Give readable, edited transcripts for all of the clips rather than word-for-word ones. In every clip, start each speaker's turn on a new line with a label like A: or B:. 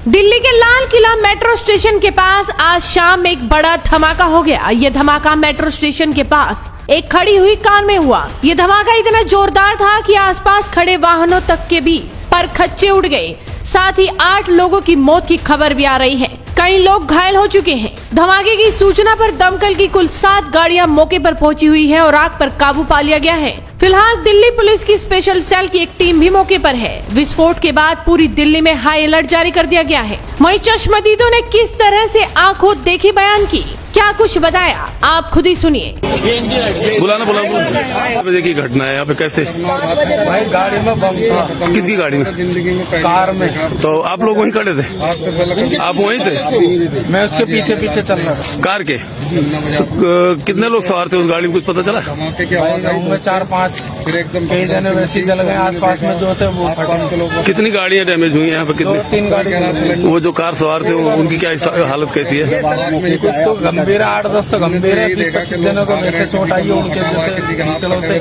A: दिल्ली के Lal Qila metro station के पास आज शाम एक बड़ा धमाका हो गया। ये धमाका मेट्रो स्टेशन के पास एक खड़ी हुई कार में हुआ। ये धमाका इतना जोरदार था कि आसपास खड़े वाहनों तक के भी पर खच्चे उड़ गए। साथ ही 8 लोगों की मौत की खबर भी आ रही है। कई लोग घायल हो चुके हैं। धमाके की सूचना पर दमकल की कुल 7 गाड़ियां मौके पर पहुंची हुई है और आग पर काबू पा लिया गया है। फिलहाल दिल्ली पुलिस की स्पेशल सेल की एक टीम भी मौके पर है। विस्फोट के बाद पूरी दिल्ली में हाई अलर्ट जारी कर दिया गया है। वहीं चश्मदीदों ने किस तरह से आंखों देखी बयान की, क्या कुछ बताया, आप खुद ही सुनिए।
B: बुलाना बजे की घटना है यहाँ पे, कैसे?
C: भाई गाड़ी में बम था।
B: किसकी गाड़ी में?
C: कार में।
B: तो आप लोग वहीं खड़े थे? आप वहीं थे?
C: मैं उसके पीछे पीछे चल रहा था।
B: कार के? तो कितने लोग सवार थे उस गाड़ी में, कुछ पता चला?
C: में 4-5 कई जने वैसे जल गए। आसपास में जो थे वो फटे।
B: कितनी गाड़ियाँ डैमेज हुई हैं यहाँ पे? कितनी?
C: 2-3 गाड़ी।
B: वो जो कार सवार थे उनकी क्या हालत कैसी है?
C: कुछ तो गंभीर, 8-10 तो गंभीर है। 20-25 जनों को वैसे चोट आई है उनके जैसे चलो से,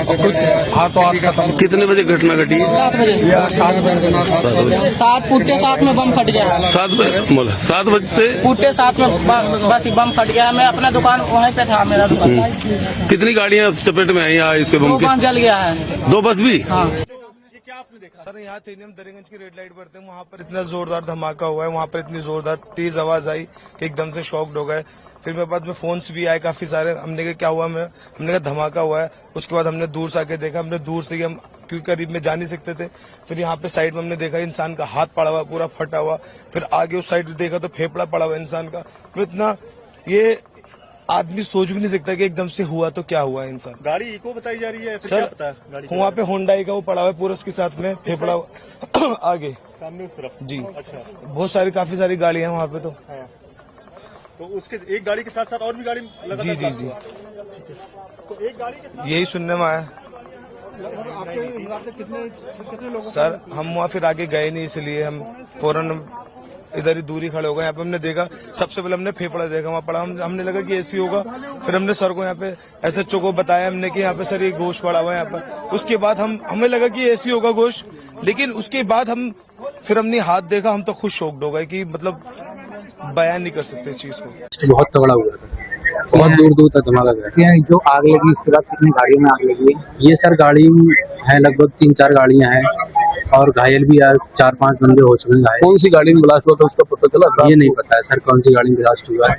C: और कुछ हाथों हाथ खत्म।
B: कितने बजे घटना घटी?
C: 7 बजे।
D: 7 पुट्टे 7 में बम फट गया।
B: 7 बजे
D: पुट्टे 7 में बस बम फट गया। मैं अपना दुकान वहीं पे था, मेरा दुकान।
B: कितनी गाड़ियाँ चपेट में आई यहाँ इसके बम
D: 2
B: के?
D: बस जल गया है।
B: 2 बस भी?
D: हाँ।
C: सर यहाँ थे हम दरिंगंज की रेड लाइट पर थे। वहाँ पर इतना जोरदार धमाका हुआ है। वहाँ पर इतनी जोरदार तेज आवाज आई कि एकदम से शॉक्ड हो गए। फिर मेरे पास में फोन्स भी आए काफी सारे। हमने कहा क्या हुआ, हमने कहा धमाका हुआ है। उसके बाद हमने दूर से आके देखा। हमने दूर से ही, हम क्योंकि करीब में जा नहीं सकते थे, फिर यहाँ पे साइड में हमने देखा इंसान का हाथ पड़ा हुआ, पूरा फटा हुआ। फिर आगे उस साइड देखा तो फेफड़ा पड़ा हुआ इंसान का। तो इतना ये आदमी सोच भी नहीं सकता कि एकदम से हुआ तो क्या हुआ इंसान।
E: गाड़ी इको बताई जा रही है फिर
C: सर
E: क्या पता है गाड़ी
C: वहाँ पे होंडाई का वो पड़ा हुआ है पूरा, उसके साथ में फेफड़ा आगे
E: सामने उस तरफ?
C: जी।
E: अच्छा,
C: बहुत सारी काफी सारी गाड़ियां हैं वहाँ पे।
E: तो उसके एक गाड़ी के साथ साथ और भी गाड़ी लगातार
C: जी जी जी,
E: तो एक गाड़ी के साथ
C: यही सुनने में आया।
E: आपके कितने लोग?
C: सर हम वहाँ फिर आगे गए नहीं, इसलिए हम फौरन इधर ही दूरी खड़े हो गए। यहाँ पे हमने देखा, सबसे पहले हमने फेफड़ा देखा वहाँ पड़ा। हमने लगा कि ऐसी होगा। फिर हमने सर को यहाँ पे SHO को बताया हमने कि यहाँ पे सर ये गोश्त पड़ा हुआ है यहाँ पर। उसके बाद हमें लगा कि ऐसी होगा गोश्त, लेकिन उसके बाद फिर हमने हाथ देखा। हम तो खुद शॉक्ड हो गए कि मतलब बयान नहीं कर सकते इस चीज को।
F: बहुत तगड़ा हुआ था, बहुत दूर दूर तक धमाका गया। जो आग लगी उसके बाद कितनी गाड़ियों में आग लगी है? ये सर गाड़ी है लगभग 3-4 गाड़ियां हैं और घायल भी 4-5 बंदे हो चुके हैं घायल।
B: कौन सी गाड़ी में ब्लास्ट हुआ था उसका पता चला?
F: ये नहीं पता है सर कौन सी गाड़ी में ब्लास्ट हुआ है।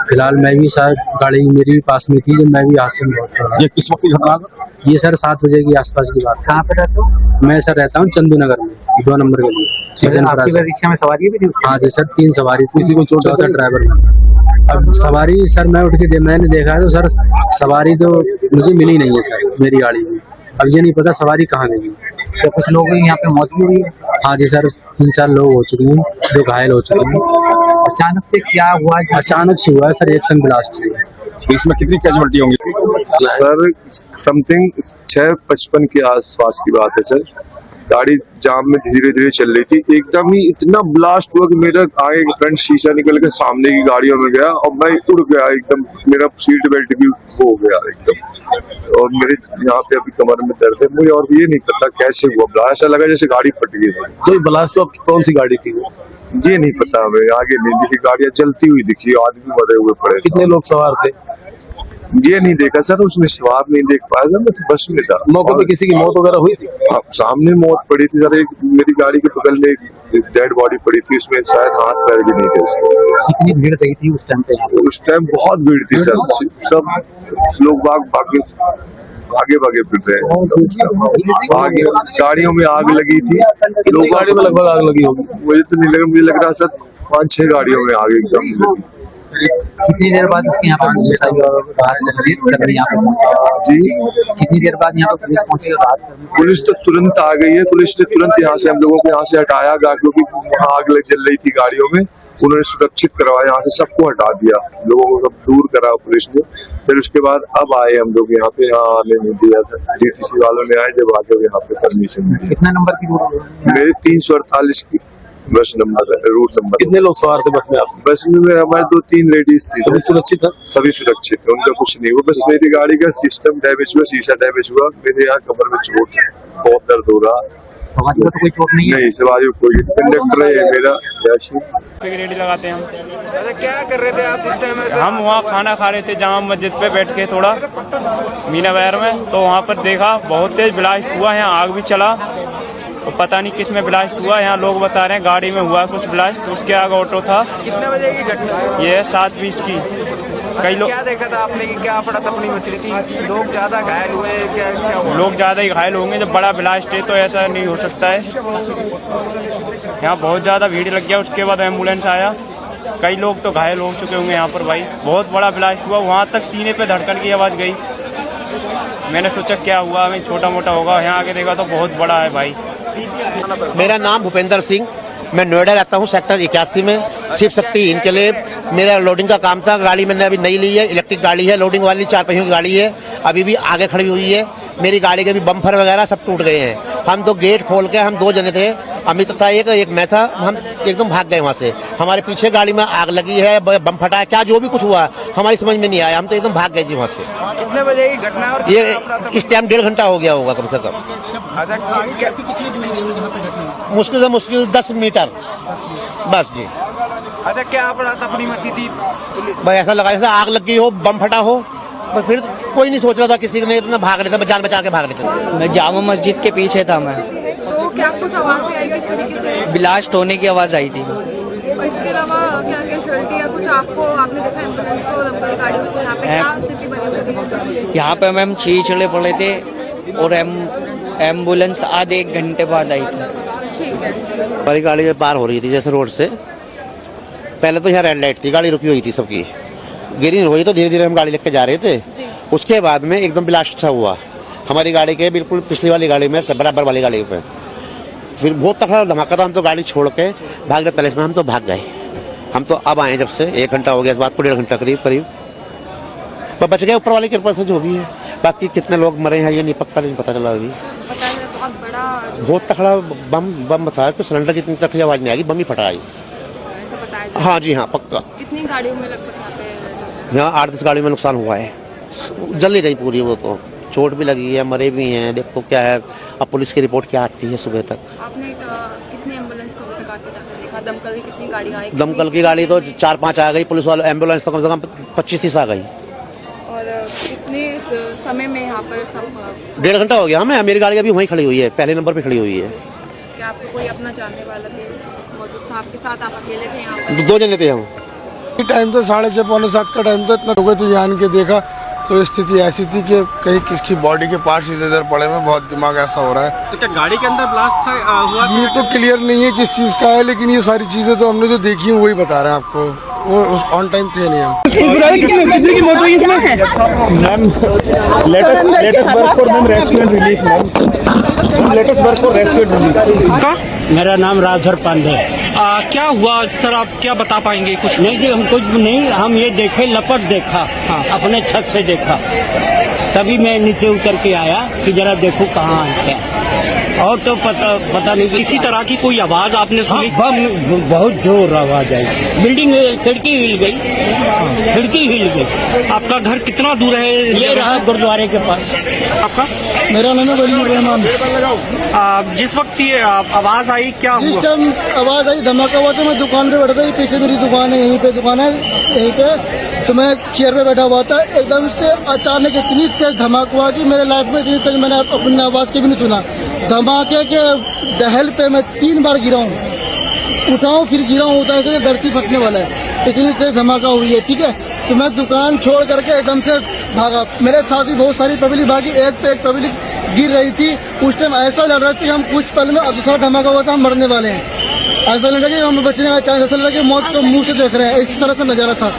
F: फिलहाल मैं भी सर, गाड़ी मेरी भी पास में थी जब मैं भी हादसे में बहुत।
B: ये किस वक्त की घटना था?
F: ये सर 7 बजे के आसपास की बात। कहाँ पे रहते हो? मैं सर रहता हूँ चंदू नगर में, 2 नंबर के लिए। आपकी रिक्शा में सवारी भी थी? हाँ जी सर, 3 सवारी। किसी को चोट था ड्राइवर में। अब सवारी सर मैं उठ के मैंने देखा तो सर सवारी तो मुझे मिली नहीं है सर मेरी गाड़ी में। अब ये नहीं पता सवारी कहाँ गई। तो कुछ लोग यहाँ पे मौत भी हुई है? हाँ जी सर, 3-4 लोग हो चुके हैं जो घायल हो चुके हैं। अचानक से क्या हुआ? अचानक से हुआ है सर, एक्शन ब्लास्ट हुआ।
B: इसमें कितनी कैजुअल्टी होंगी?
G: सर समथिंग 6:55 के आसपास की बात है सर। गाड़ी जाम में धीरे धीरे चल रही थी, एकदम ही इतना ब्लास्ट हुआ कि मेरा आगे फ्रंट शीशा निकल के सामने की गाड़ियों में गया और मैं उड़ गया एकदम। मेरा सीट बेल्ट भी हो गया एकदम, और मेरे यहाँ पे अभी कमर में दर्द है मुझे। और ये नहीं पता कैसे हुआ ब्लास्ट, ऐसा लगा जैसे गाड़ी फट गई।
B: तो ब्लास्ट कौन सी गाड़ी थी?
G: ये नहीं पता हमें, आगे नहीं दिखी, गाड़ियां जलती हुई दिखी, आदमी मरे हुए पड़े।
B: कितने लोग सवार थे?
G: ये नहीं देखा सर, उसमें सवार नहीं देख पाया था, मैं बस में था।
B: मौके पे किसी की मौत वगैरह हुई थी?
G: सामने मौत पड़ी थी सर, एक मेरी गाड़ी के बगल में एक डेड बॉडी पड़ी थी, उसमें शायद हाथ पैर भी नहीं थे उसके।
F: कितनी भीड़ थी उस टाइम पे?
G: उस टाइम बहुत भीड़ थी सर, सब लोग आगे भागे फिर रहे हैं। आगे गाड़ियों में आग लगी थी।
B: लोग गाड़ी में लगभग आग लगी होगी?
G: मुझे तो नहीं लगा, मुझे लग रहा सर 5-6 गाड़ियों में आग एकदम लगी।
F: कितनी देर बाद इसके यहाँ पर जी कितनी देर बाद यहाँ पर पुलिस पहुंची?
G: पुलिस तो तुरंत आ गई है। पुलिस ने तुरंत यहाँ से हम लोगों को यहाँ से हटाया, क्योंकि वहाँ आग जल रही थी गाड़ियों में। उन्होंने सुरक्षित करवाया, यहाँ से सबको हटा दिया, लोगों को सब दूर करा पुलिस ने। फिर उसके बाद अब आए हम लोग यहाँ पे, यहाँ आने नहीं दिया था। DTC वालों ने आए जब आगे यहाँ पे परमिशन दी।
F: कितना नंबर की रूट?
G: मेरे 348 की बस नंबर है, रूट नंबर।
B: कितने लोग सवार थे बस में? आप
G: बस में हमारे 2-3 लेडीज थी।
B: सभी सुरक्षित है?
G: सभी सुरक्षित है, उनका कुछ नहीं हुआ। बस मेरी गाड़ी का सिस्टम डैमेज हुआ, शीशा डैमेज हुआ। मेरे यहाँ कमर में चोट है, बहुत दर्द हो रहा।
F: सवारी को तो कोई चोट नहीं है?
G: नहीं, सवारी को कोई, कंडक्टर है मेरा याशीर।
D: रेडी लगाते हैं हम।
C: क्या कर रहे थे आप इस टाइम?
D: हम वहाँ खाना खा रहे थे जामा मस्जिद पे बैठ के थोड़ा मीना बाजार में, तो वहाँ पर देखा बहुत तेज ब्लास्ट हुआ, यहाँ आग भी चला और पता नहीं किस में ब्लास्ट हुआ। यहाँ लोग बता रहे हैं गाड़ी में हुआ कुछ ब्लास्ट, उसके आगे ऑटो था।
C: कितने बजे की घटना है?
D: ये 7:20 की। कई लोग
C: क्या देखा था आपने कि क्या पड़ा तपनी मच रही थी? लोग ज्यादा घायल हुए? क्या क्या हुआ?
D: लोग ज्यादा ही घायल होंगे, जब बड़ा ब्लास्ट है तो ऐसा नहीं हो सकता है। यहाँ बहुत ज्यादा भीड़ लग गया, उसके बाद एम्बुलेंस आया, कई लोग तो घायल हो चुके होंगे यहाँ पर। भाई बहुत बड़ा ब्लास्ट हुआ, वहाँ तक सीने पे धड़कन की आवाज गई। मैंने सोचा क्या हुआ, हमें छोटा मोटा होगा, यहाँ आके देखा तो बहुत बड़ा है भाई।
H: मेरा नाम भूपेंद्र सिंह, मैं नोएडा रहता हूँ, सेक्टर 81 में। शिव शक्ति इनके लिए मेरा लोडिंग का काम था। गाड़ी मैंने अभी नई ली है, इलेक्ट्रिक गाड़ी है, लोडिंग वाली 4 पहियों की गाड़ी है, अभी भी आगे खड़ी हुई है। मेरी गाड़ी के भी बम्पर वगैरह सब टूट गए हैं। हम तो गेट खोल के, हम 2 जने थे, अमित था एक मैं था, हम एकदम भाग गए वहाँ से। हमारे पीछे गाड़ी में आग लगी है, बम फटा है, क्या जो भी कुछ हुआ हमारी समझ में नहीं आया, हम तो एकदम भाग गए जी वहाँ से।
C: कितने बजे की घटना है? और
H: ये इस टाइम 1.5 घंटा हो गया होगा कम से कम। मुश्किल से मुश्किल 10 मीटर बस जी।
C: अच्छा, क्या पड़ा तपनी मची थी?
H: भाई ऐसा लगा जैसे आग लग गई हो, बम फटा हो, पर फिर कोई नहीं सोच रहा था, किसी ने इतना भाग रहे थे, जान बचा के भाग रहे थे।
I: मैं जामा मस्जिद के पीछे था मैं,
J: तो क्या कुछ आवाज आई किस तरीके से?
I: ब्लास्ट होने की आवाज आई थी।
J: और इसके अलावा क्या कैजुअलिटी या कुछ आपने देखा एम्बुलेंस को, दमकल गाड़ी को, यहाँ पे क्या स्थिति बनी हुई?
I: यहाँ पे मैम छीछड़े पड़े थे और एम्बुलेंस आधे 1 घंटे बाद आई थी।
J: ठीक है।
H: हमारी गाड़ी में पार हो रही थी जैसे रोड से, पहले तो यहाँ रेड लाइट थी, गाड़ी रुकी हुई थी सबकी, ग्रीन हुई तो धीरे धीरे हम गाड़ी लेके जा रहे थे। उसके बाद में एकदम ब्लास्ट सा हुआ हमारी गाड़ी के बिल्कुल पिछली वाली गाड़ी में, बराबर वाली गाड़ी पे। फिर बहुत तगड़ा धमाका था, हम तो गाड़ी छोड़ के भाग रहे, पहले में हम तो भाग गए। हम तो अब आए जब से 1 घंटा हो गया, इस बात को 1.5 घंटा करीब पर बच गए ऊपर वाली कृपा से, जो भी है। बाकी कितने लोग मरे हैं ये नहीं पक्का नहीं पता चला अभी। बहुत तगड़ा बम बताया, तो सिलेंडर की इतनी तकड़ी आवाज नहीं आएगी, बम ही फटा आई। हाँ जी हाँ पक्का।
J: कितनी गाड़ियों में लगभग
H: यहाँ 8-10 गाड़ियों में नुकसान हुआ है, जल्दी गई पूरी, वो तो चोट भी लगी है, मरे भी हैं। देखो क्या है, अब पुलिस की रिपोर्ट क्या आती है सुबह तक।
J: आपने कितनी एम्बुलेंस को आके जाकर देखा? दमकल की कितनी गाड़ी आई?
H: दमकल की गाड़ी तो 4-5 आ गई, पुलिस वाले एम्बुलेंस तो कम से कम 25-30 आ गई।
J: और कितने समय में यहाँ पर सब?
H: 1.5 घंटा हो गया हमें, मेरी गाड़ी अभी वहीं खड़ी हुई है, पहले नंबर पे खड़ी हुई है।
J: क्या आपको कोई अपना जानने वाला मौजूद था आपके साथ? आप अकेले थे यहाँ पर?
H: 2 जने थे हम।
K: टाइम तो 6:30-7 का टाइम था, इतना हो गया तो जान के देखा तो स्थिति ऐसी थी कि कहीं किसकी बॉडी के पार्ट्स इधर उधर पड़े में, बहुत दिमाग ऐसा हो रहा है।
E: तो क्या गाड़ी के अंदर ब्लास्ट हुआ?
K: ये तो क्लियर नहीं है किस चीज का है, लेकिन ये सारी चीजें तो हमने जो देखी है वही बता रहे हैं आपको, वो ऑन टाइम थे नहीं हम।
L: मेरा नाम राजधर पांडे है। क्या हुआ सर, आप क्या बता पाएंगे? कुछ नहीं जी, हम कुछ नहीं, हम ये देखे लपट देखा, हाँ अपने छत से देखा, तभी मैं नीचे उतर के आया कि जरा देखूं कहाँ है क्या, और तो पता नहीं।
E: इसी तरह की कोई आवाज आपने सुनी?
L: बम बहुत जोर आवाज आई, बिल्डिंग खिड़की हिल गई, खिड़की हिल गई।
E: आपका घर कितना दूर है?
L: ये रहा गुरुद्वारे के पास।
E: आपका?
F: मेरा नाम है वली रहमान।
E: जिस वक्त ये आवाज आई क्या हुआ?
F: जिस टाइम आवाज आई धमाका हुआ तो मैं दुकान पे बैठा था, पीछे मेरी दुकान है, यहीं पे दुकान है, यहीं पे तो मैं चेयर पे बैठा हुआ था। एकदम से अचानक इतनी तेज धमाका हुआ कि मेरे लाइफ में इतनी तेज मैंने अपनी आवाज के भी नहीं सुना। धमाके के दहल पे मैं 3 बार गिरा हूँ, उठाऊं फिर गिरा हूँ, उठा के धरती फटने वाला है, इतनी तेज धमाका हुई है। ठीक है, तो मैं दुकान छोड़ करके एकदम से भागा, मेरे साथ भी बहुत सारी पब्लिक भागी, एक पे एक पब्लिक गिर रही थी। उस टाइम ऐसा लग रहा था कि हम कुछ पल में दूसरा धमाका हुआ था, हम मरने वाले हैं, ऐसा लग रहा कि हम बचने का चांस, ऐसा लगा कि मौत को मुंह से देख रहे हैं, इस तरह से नजारा था।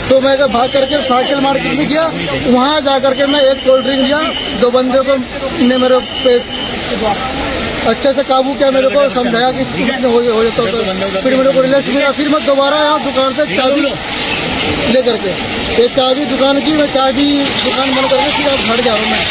F: तो मैं भाग करके साइकिल मार्केट में गया, वहाँ जा करके मैं एक कोल्ड ड्रिंक लिया, 2 बंदे को ने मेरे पे अच्छे से काबू किया, मेरे को समझाया कि हो जाता तो फिर मेरे को रिलैक्स मिला। फिर मैं दोबारा यहाँ दुकान से चाबी ले करके, ये चाबी दुकान की, मैं चाबी दुकान बंद करके फिर घर जा रहा हूँ मैं।